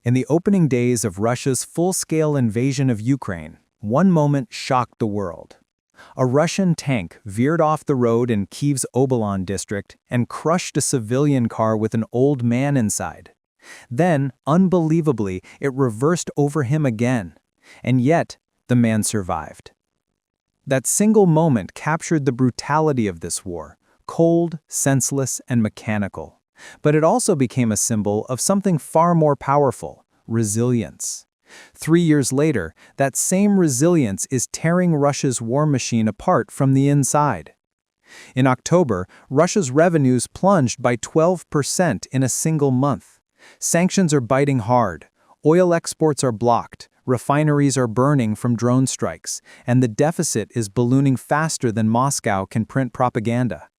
In the opening days of Russia's full-scale invasion of Ukraine, one moment shocked the world. A Russian tank veered off the road in Kyiv's Obolon district and crushed a civilian car with an old man inside. Then, unbelievably, it reversed over him again. And yet, the man survived. That single moment captured the brutality of this war, cold, senseless, and mechanical. But it also became a symbol of something far more powerful: resilience. 3 years later, that same resilience is tearing Russia's war machine apart from the inside. In October, Russia's revenues plunged by 12% in a single month. Sanctions are biting hard. Oil exports are blocked. Refineries are burning from drone strikes, and the deficit is ballooning faster than Moscow can print propaganda.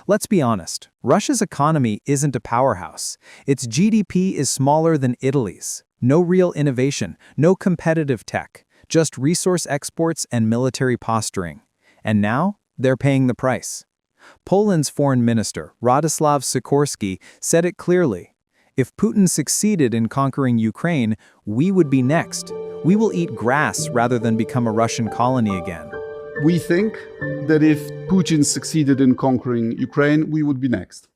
Let's be honest, Russia's economy isn't a powerhouse. Its GDP is smaller than Italy's. No real innovation, no competitive tech, just resource exports and military posturing. And now, they're paying the price. Poland's foreign minister, Radoslaw Sikorski, said it clearly. If Putin succeeded in conquering Ukraine, we would be next. We will eat grass rather than become a Russian colony again. We think that if Putin succeeded in conquering Ukraine, we would be next.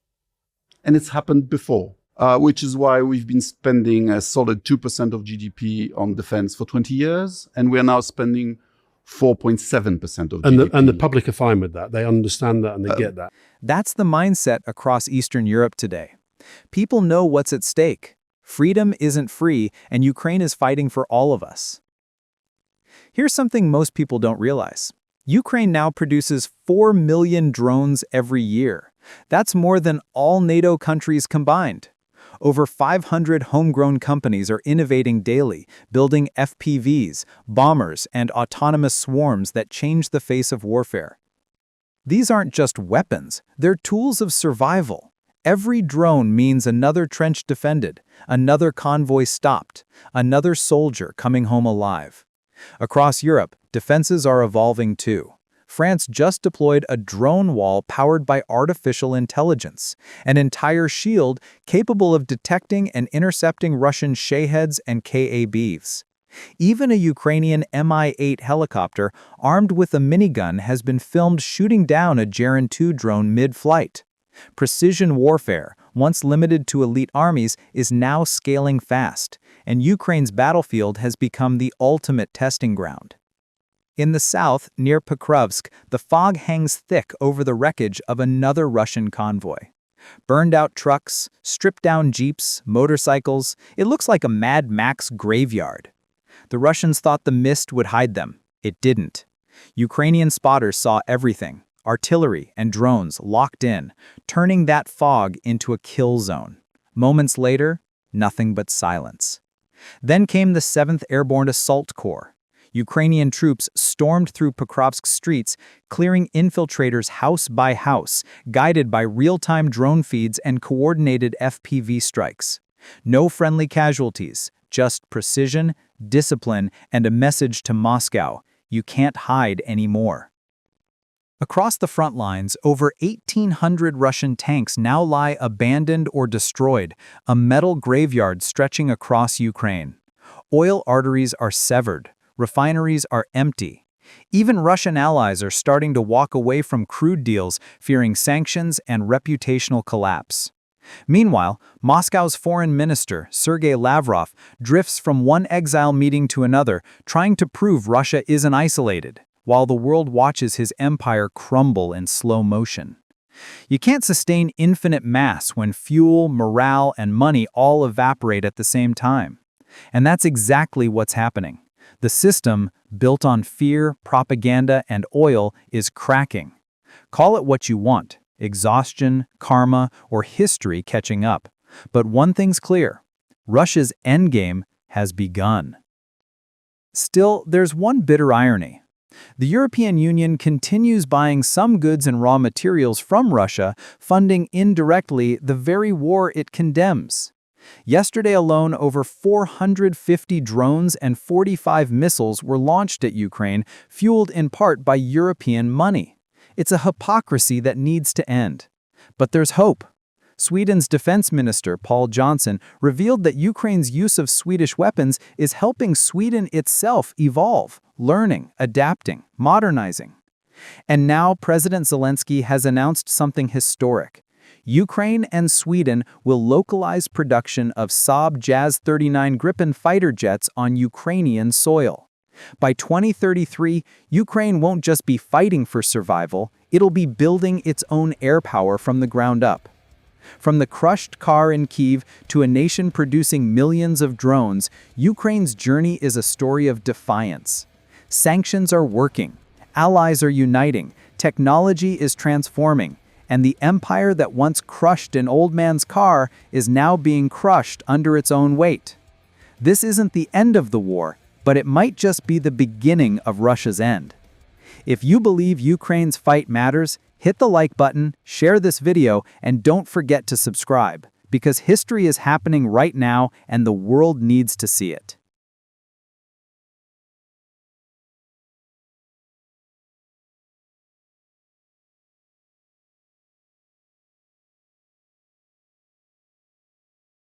And it's happened before, which is why we've been spending a solid 2% of GDP on defense for 20 years, and we're now spending 4.7% of GDP. And the public are fine with that. They understand that and they get that. That's the mindset across Eastern Europe today. People know what's at stake. Freedom isn't free, and Ukraine is fighting for all of us. Here's something most people don't realize. Ukraine now produces 4 million drones every year. That's more than all NATO countries combined. Over 500 homegrown companies are innovating daily, building FPVs, bombers, and autonomous swarms that change the face of warfare. These aren't just weapons, they're tools of survival. Every drone means another trench defended, another convoy stopped, another soldier coming home alive. Across Europe, defenses are evolving too. France just deployed a drone wall powered by artificial intelligence, an entire shield capable of detecting and intercepting Russian Shaheds and Ka-Bs. Even a Ukrainian Mi-8 helicopter armed with a minigun has been filmed shooting down a Geran 2 drone mid-flight. Precision warfare, once limited to elite armies, is now scaling fast, and Ukraine's battlefield has become the ultimate testing ground. In the south, near Pokrovsk, the fog hangs thick over the wreckage of another Russian convoy. Burned-out trucks, stripped-down jeeps, motorcycles, it looks like a Mad Max graveyard. The Russians thought the mist would hide them. It didn't. Ukrainian spotters saw everything. Artillery and drones locked in, turning that fog into a kill zone. Moments later, nothing but silence. Then came the 7th Airborne Assault Corps. Ukrainian troops stormed through Pokrovsk streets, clearing infiltrators house by house, guided by real-time drone feeds and coordinated FPV strikes. No friendly casualties, just precision, discipline, and a message to Moscow: you can't hide anymore. Across the front lines, over 1,800 Russian tanks now lie abandoned or destroyed, a metal graveyard stretching across Ukraine. Oil arteries are severed. Refineries are empty. Even Russian allies are starting to walk away from crude deals, fearing sanctions and reputational collapse. Meanwhile, Moscow's foreign minister, Sergei Lavrov, drifts from one exile meeting to another, trying to prove Russia isn't isolated, while the world watches his empire crumble in slow motion. You can't sustain infinite mass when fuel, morale, and money all evaporate at the same time. And that's exactly what's happening. The system, built on fear, propaganda, and oil, is cracking. Call it what you want: exhaustion, karma, or history catching up. But one thing's clear: Russia's endgame has begun. Still, there's one bitter irony. The European Union continues buying some goods and raw materials from Russia, funding indirectly the very war it condemns. Yesterday alone, over 450 drones and 45 missiles were launched at Ukraine, fueled in part by European money. It's a hypocrisy that needs to end. But there's hope. Sweden's defense minister, Paul Johnson, revealed that Ukraine's use of Swedish weapons is helping Sweden itself evolve, learning, adapting, modernizing. And now President Zelensky has announced something historic. Ukraine and Sweden will localize production of Saab Jaz-39 Gripen fighter jets on Ukrainian soil. By 2033, Ukraine won't just be fighting for survival, it'll be building its own air power from the ground up. From the crushed car in Kyiv to a nation producing millions of drones, Ukraine's journey is a story of defiance. Sanctions are working, allies are uniting, technology is transforming, and the empire that once crushed an old man's car is now being crushed under its own weight. This isn't the end of the war, but it might just be the beginning of Russia's end. If you believe Ukraine's fight matters, hit the like button, share this video, and don't forget to subscribe, because history is happening right now and the world needs to see it.